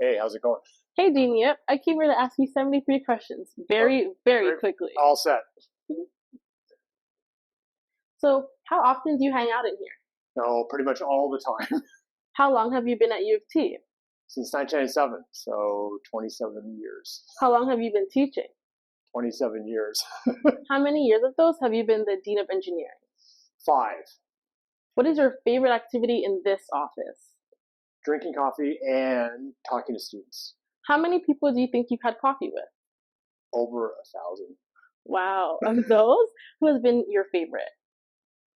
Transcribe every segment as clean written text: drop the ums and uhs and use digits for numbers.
Hey, how's it going? Hey, Dean Yip. I came here to ask you 73 questions Oh, very great. quickly. All set. So, how often do you hang out in here? No, pretty much all the time How long have you been at U of T? since 1997. So 27 years. How long have you been teaching? 27 years. How many years of those have you been the Dean of Engineering? 5. What is your favorite activity in this office? Drinking coffee and talking to students. How many people do you think you've had coffee with? Over 1,000. Wow. Of those, who has been your favorite?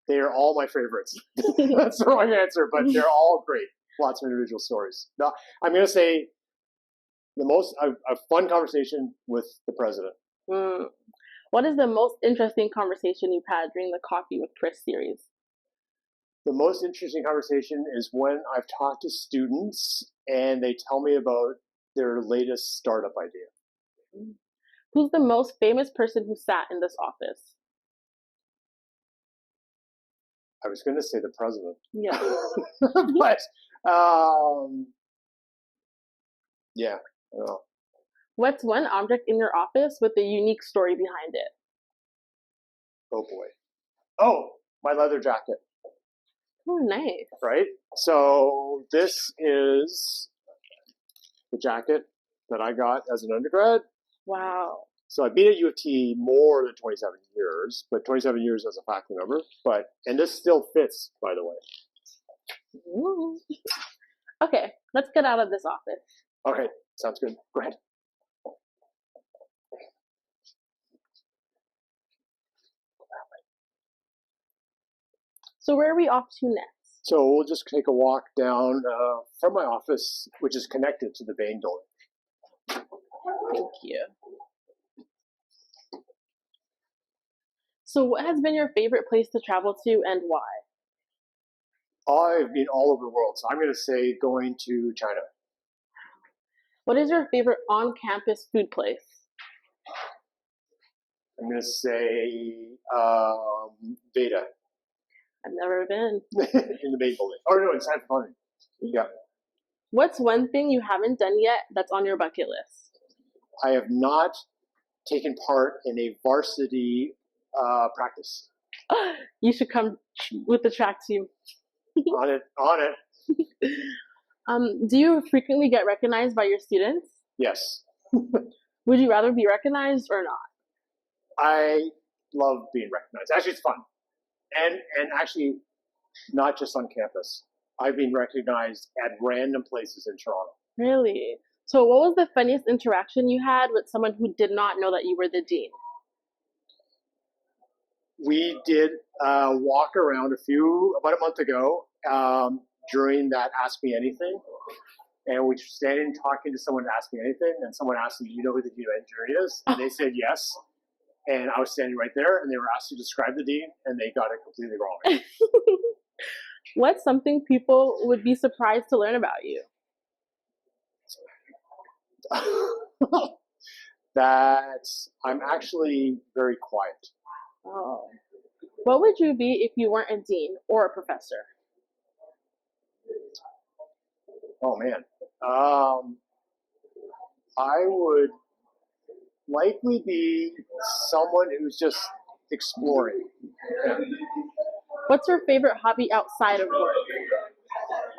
They are all my favorites. That's the wrong answer, but they're all great. Lots of individual stories. Now, I'm going to say a fun conversation with the president. Hmm. What is the most interesting conversation you've had during the Coffee with Chris series? The most interesting conversation is when I've talked to students and they tell me about their latest startup idea. Who's the most famous person who sat in this office? I was going to say the president, Yeah. but yeah, I don't know. What's one object in your office with a unique story behind it? Oh boy. Oh, my leather jacket, Oh, nice. right? So this is the jacket that I got as an undergrad. Wow. So I've been at U of T more than 27 years, but 27 years as a faculty member. And this still fits, by the way. Ooh. Okay, let's get out of this office. Okay, sounds good. Go ahead. So where are we off to next? So we'll just take a walk down from my office, which is connected to the Bain building. Thank you. So what has been your favorite place to travel to and why? I've been all over the world, so I'm going to say going to China. What is your favorite on-campus food place? I'm going to say Veda I've never been. in the Bain building. Oh, no, in San Francisco. Yeah. What's one thing you haven't done yet that's on your bucket list? I have not taken part in a varsity practice. You should come with the track team. On it. Do you frequently get recognized by your students? Yes. Would you rather be recognized or not? I love being recognized. Actually, it's fun. And actually, not just on campus. I've been recognized at random places in Toronto. Really? So what was the funniest interaction you had with someone who did not know that you were the dean? We did walk around about a month ago during that Ask Me Anything. And we were standing talking to someone to ask me anything, and someone asked them, do you know who the Dean of Engineering is? And they said yes. And I was standing right there, and they were asked to describe the Dean, and they got it completely wrong. What's something people would be surprised to learn about you? That I'm actually very quiet. Oh. What would you be if you weren't a dean or a professor? Oh, man. I would likely be someone who's just exploring. Yeah. What's your favorite hobby outside of work?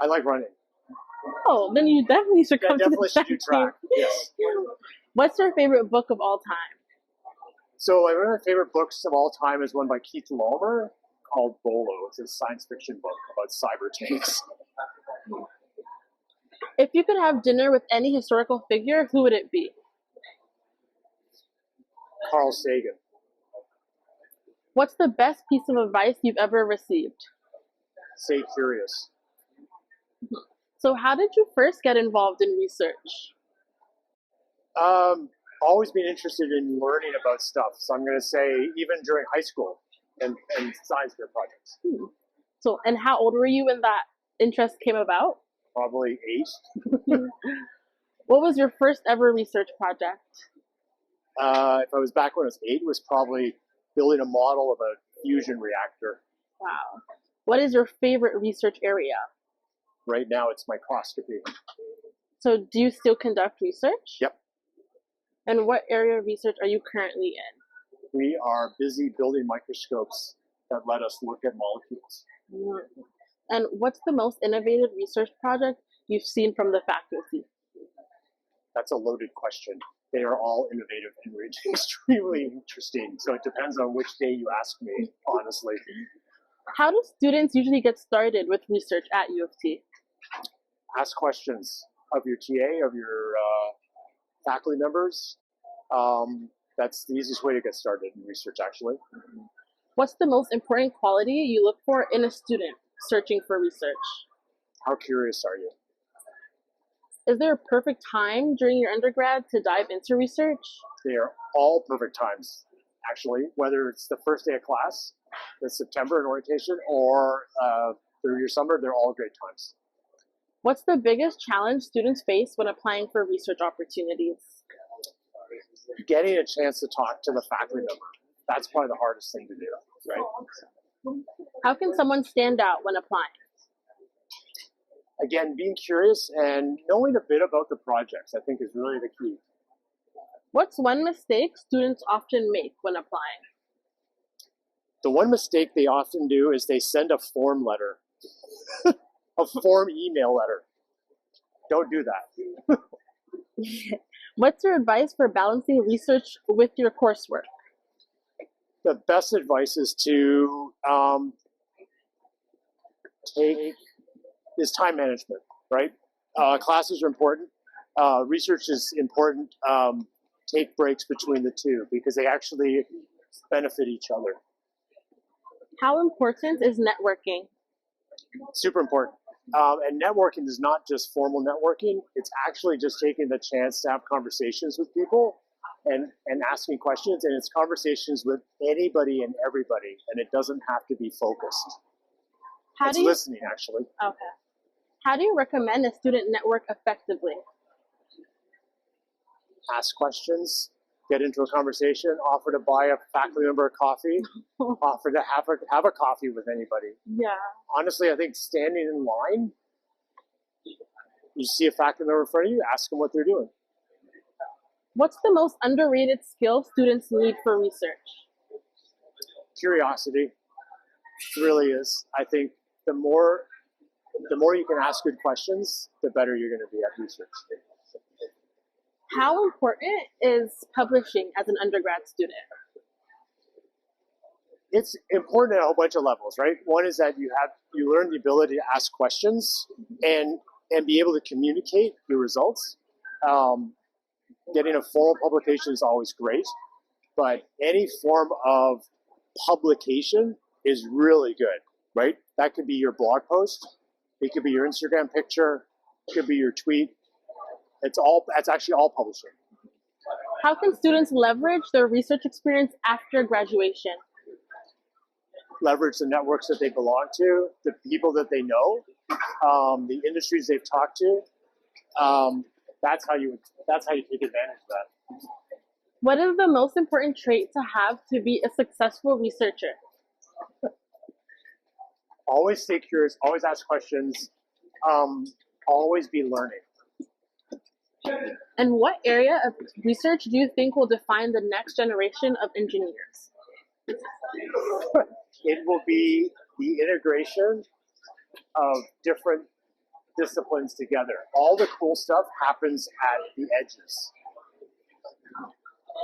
I like running. Oh, then you definitely should I come to definitely the should do track track. Yes. team. What's your favorite book of all time? So one of my favorite books of all time is one by Keith Laumer called Bolo. It's a science fiction book about cyber tanks. If you could have dinner with any historical figure, who would it be? Carl Sagan. What's the best piece of advice you've ever received? Stay curious. So how did you first get involved in research? Always been interested in learning about stuff. So I'm going to say even during high school and science fair projects. So, and how old were you when that interest came about? Probably 8. What was your first ever research project? If I was back when I was 8, it was probably building a model of a fusion reactor. Wow. What is your favorite research area? Right now, it's microscopy. So do you still conduct research? Yep. And what area of research are you currently in? We are busy building microscopes that let us look at molecules. And what's the most innovative research project you've seen from the faculty? That's a loaded question. They are all innovative and extremely interesting. So it depends on which day you ask me, honestly. How do students usually get started with research at U of T? Ask questions of your TA, of your faculty members. That's the easiest way to get started in research, actually. What's the most important quality you look for in a student searching for research? How curious are you? Is there a perfect time during your undergrad to dive into research? They are all perfect times, actually, whether it's the first day of class, the September in orientation, or through your summer, they're all great times. What's the biggest challenge students face when applying for research opportunities? Getting a chance to talk to the faculty member. That's probably the hardest thing to do, right? How can someone stand out when applying? Again, being curious and knowing a bit about the projects, I think, is really the key. What's one mistake students often make when applying? The one mistake they often do is they send a form letter, a form email letter. Don't do that. What's your advice for balancing research with your coursework? The best advice is to take time management, right? Classes are important. Research is important. Take breaks between the two because they actually benefit each other. How important is networking? Super important. And networking is not just formal networking. It's actually just taking the chance to have conversations with people and asking questions. And it's conversations with anybody and everybody. And it doesn't have to be focused. It's listening, actually. Okay. How do you recommend a student network effectively? Ask questions, get into a conversation, offer to buy a faculty member a coffee, offer to have a coffee with anybody. Yeah. Honestly, I think standing in line, you see a faculty member in front of you, ask them what they're doing. What's the most underrated skill students need for research? Curiosity. It really is. I think the more you can ask good questions, the better you're going to be at research. How important is publishing as an undergrad student? It's important at a whole bunch of levels, right? One is that you learn the ability to ask questions and be able to communicate your results. Getting a formal publication is always great, but any form of publication is really good, right? That could be your blog post, it could be your Instagram picture, it could be your tweet. That's actually all publishing. How can students leverage their research experience after graduation? Leverage the networks that they belong to, the people that they know, the industries they've talked to. That's how you take advantage of that. What is the most important trait to have to be a successful researcher? Always stay curious, always ask questions, always be learning. And what area of research do you think will define the next generation of engineers? It will be the integration of different disciplines together. All the cool stuff happens at the edges.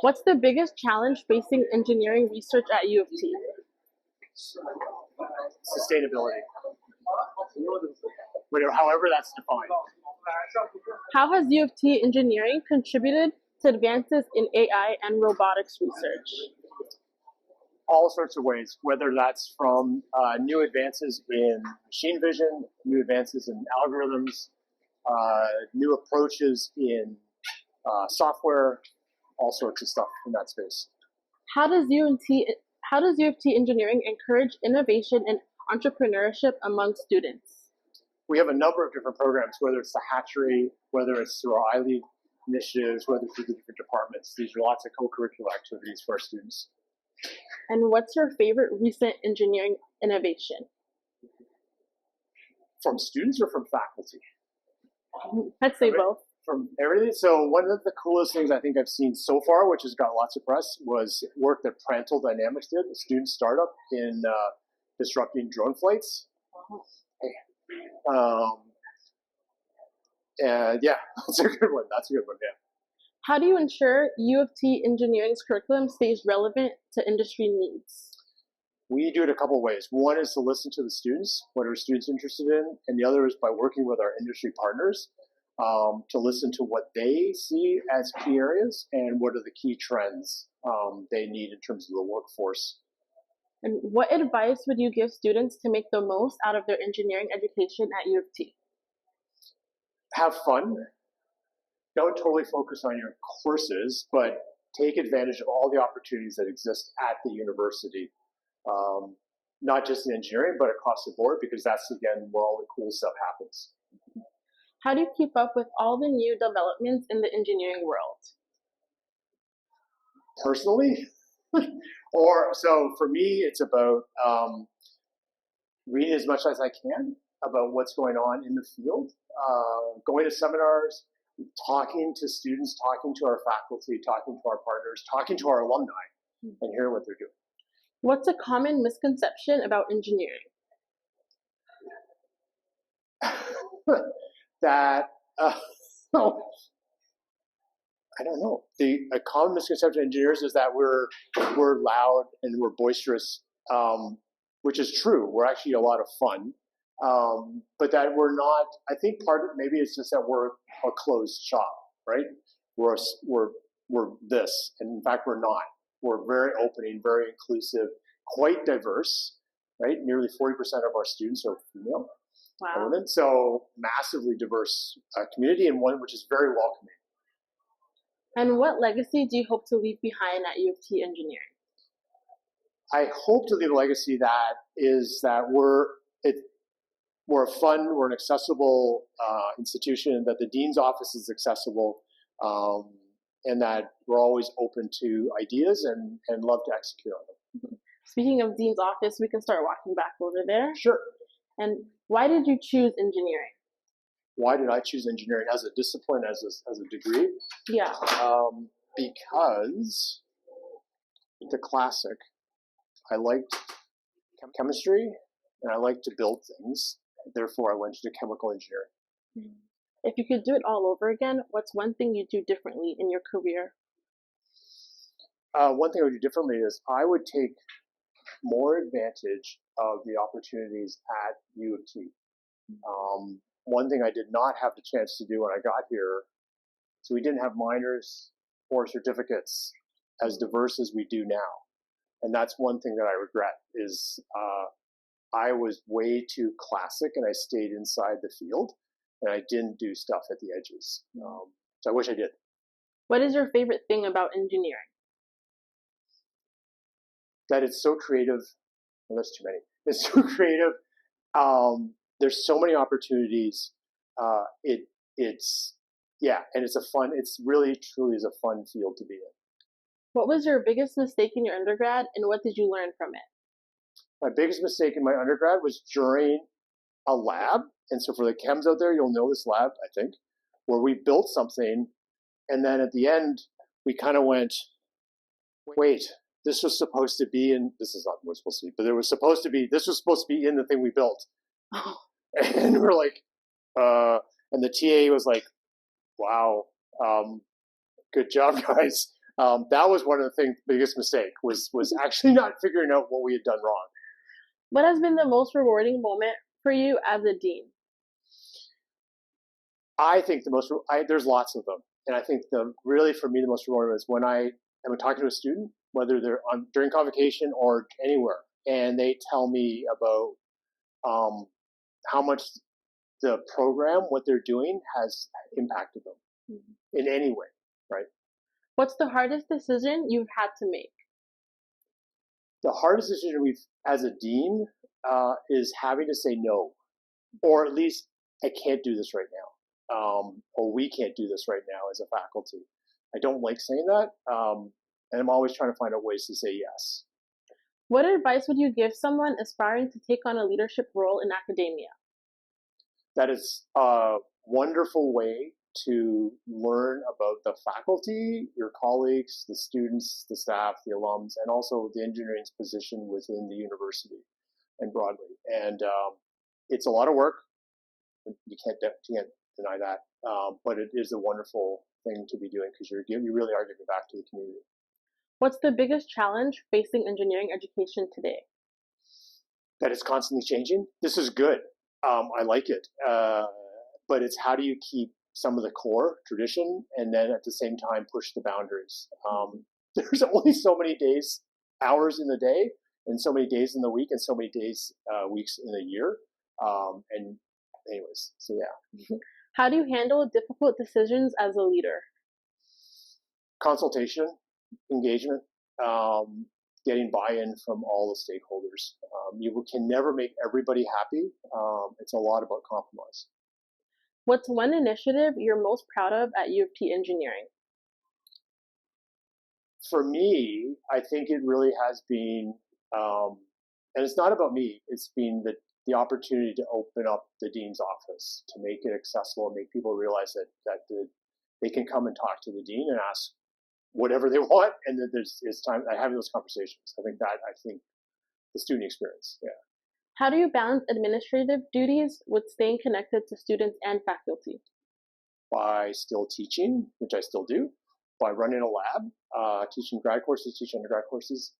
What's the biggest challenge facing engineering research at U of T? Sustainability. However that's defined. How has U of T engineering contributed to advances in AI and robotics research? All sorts of ways, whether that's from new advances in machine vision, new advances in algorithms, new approaches in software, all sorts of stuff in that space. How does U of T engineering encourage innovation and entrepreneurship among students? We have a number of different programs, whether it's the hatchery, whether it's through our iLead initiatives, whether it's through the different departments. These are lots of co-curricular activities for our students. And what's your favorite recent engineering innovation? From students or from faculty? I'd say both. from everything. So one of the coolest things I think I've seen so far, which has got lots of press, was work that Prantal Dynamics did, a student startup in disrupting drone flights. And yeah, that's a good one. That's a good one. Yeah. How do you ensure U of T engineering's curriculum stays relevant to industry needs? We do it a couple of ways. One is to listen to the students, what are students interested in, and the other is by working with our industry partners to listen to what they see as key areas and what are the key trends they need in terms of the workforce. And what advice would you give students to make the most out of their engineering education at U of T? Have fun. Don't totally focus on your courses, but take advantage of all the opportunities that exist at the university. Not just in engineering, but across the board, because that's, again, where all the cool stuff happens. How do you keep up with all the new developments in the engineering world? Personally? So for me, it's about reading as much as I can about what's going on in the field, going to seminars, talking to students, talking to our faculty, talking to our partners, talking to our alumni, and hearing what they're doing. What's a common misconception about engineering? That I don't know. A common misconception of engineers is that we're loud and we're boisterous, which is true. We're actually a lot of fun, but that we're not. I think part of it maybe it's just that we're a closed shop, right? We're this, and in fact we're not. We're very opening, very inclusive, quite diverse, right? Nearly 40% of our students are female. Wow. Women, so massively diverse community, and one which is very welcoming. And what legacy do you hope to leave behind at U of T Engineering? I hope to leave a legacy that is that we're a fun, we're an accessible institution, that the dean's office is accessible, and that we're always open to ideas and love to execute on them. Speaking of dean's office, we can start walking back over there. Sure. And why did you choose engineering? Why did I choose engineering as a discipline, as a degree? Yeah. Because the classic. I liked chemistry and I liked to build things. Therefore, I went into chemical engineering. If you could do it all over again, what's one thing you'd do differently in your career? One thing I would do differently is I would take more advantage of the opportunities at U of T. One thing I did not have the chance to do when I got here, so we didn't have minors or certificates as diverse as we do now. And that's one thing that I regret is I was way too classic and I stayed inside the field and I didn't do stuff at the edges. So I wish I did. What is your favorite thing about engineering? That it's so creative. Well, that's too many. It's so creative. There's so many opportunities. And it's really truly is a fun field to be in. What was your biggest mistake in your undergrad and what did you learn from it? My biggest mistake in my undergrad was during a lab. And so for the chems out there, you'll know this lab, I think, where we built something. And then at the end, we kind of went, wait, this was supposed to be in, this is not what it's supposed to be, but this was supposed to be in the thing we built. And we're like, and the TA was like, wow, good job, guys. That was one of the biggest mistake was actually not figuring out what we had done wrong. What has been the most rewarding moment for you as a dean? I think there's lots of them. And I think really for me, the most rewarding was when I am talking to a student, whether they're during convocation or anywhere, and they tell me about how much the program, what they're doing, has impacted them in any way, right? What's the hardest decision you've had to make? The hardest decision as a dean, is having to say no, or at least I can't do this right now, or we can't do this right now as a faculty. I don't like saying that, and I'm always trying to find out ways to say yes. What advice would you give someone aspiring to take on a leadership role in academia? That is a wonderful way to learn about the faculty, your colleagues, the students, the staff, the alums, and also the engineering's position within the university and broadly. And it's a lot of work. You can't deny that. But it is a wonderful thing to be doing because you really are giving back to the community. What's the biggest challenge facing engineering education today? That it's constantly changing. This is good. I like it. But it's how do you keep some of the core tradition and then at the same time push the boundaries. There's only so many days, hours in the day, and so many days in the week, and so many days, weeks in a year. And anyways, so yeah. How do you handle difficult decisions as a leader? Consultation, engagement, getting buy-in from all the stakeholders. You can never make everybody happy. It's a lot about compromise. What's one initiative you're most proud of at U of T Engineering? For me, I think it really has been, and it's not about me, it's been the opportunity to open up the dean's office, to make it accessible and make people realize that they can come and talk to the dean and ask whatever they want, and that it's time having those conversations. I think the student experience, yeah. How do you balance administrative duties with staying connected to students and faculty? By still teaching, which I still do, by running a lab, teaching grad courses, teaching undergrad courses.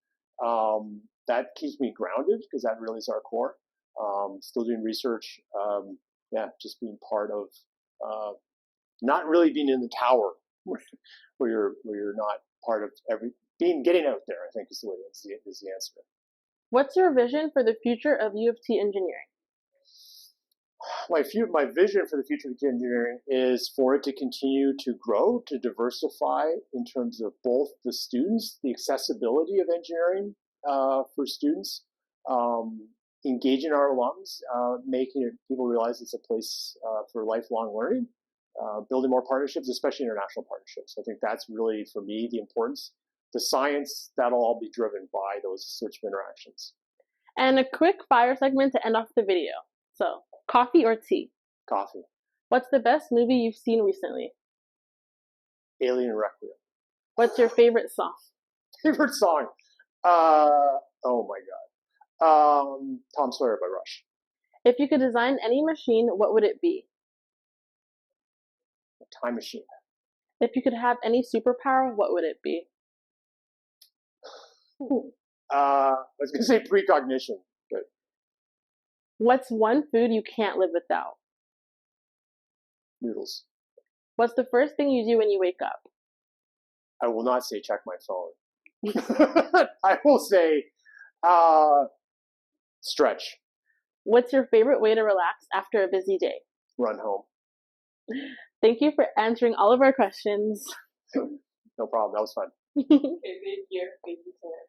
That keeps me grounded because that really is our core. Still doing research, just being part of, not really being in the tower where you're not part of getting out there. I think is the answer. What's your vision for the future of U of T Engineering? My vision for the future of engineering is for it to continue to grow, to diversify in terms of both the students, the accessibility of engineering for students, engaging our alums, making people realize it's a place for lifelong learning, building more partnerships, especially international partnerships. I think that's really, for me, the importance. The science, that'll all be driven by those sorts of interactions. And a quick fire segment to end off the video. So, coffee or tea? Coffee. What's the best movie you've seen recently? Alien Requiem. What's your favorite song? Favorite song? Oh my God. Tom Sawyer by Rush. If you could design any machine, what would it be? A time machine. If you could have any superpower, what would it be? I was going to say precognition, but What's one food you can't live without? noodles. What's the first thing you do when you wake up? I will not say check my phone. I will say stretch. What's your favorite way to relax after a busy day? Run home. Thank you for answering all of our questions. No problem. That was fun. Okay, thank you. Thank you so much.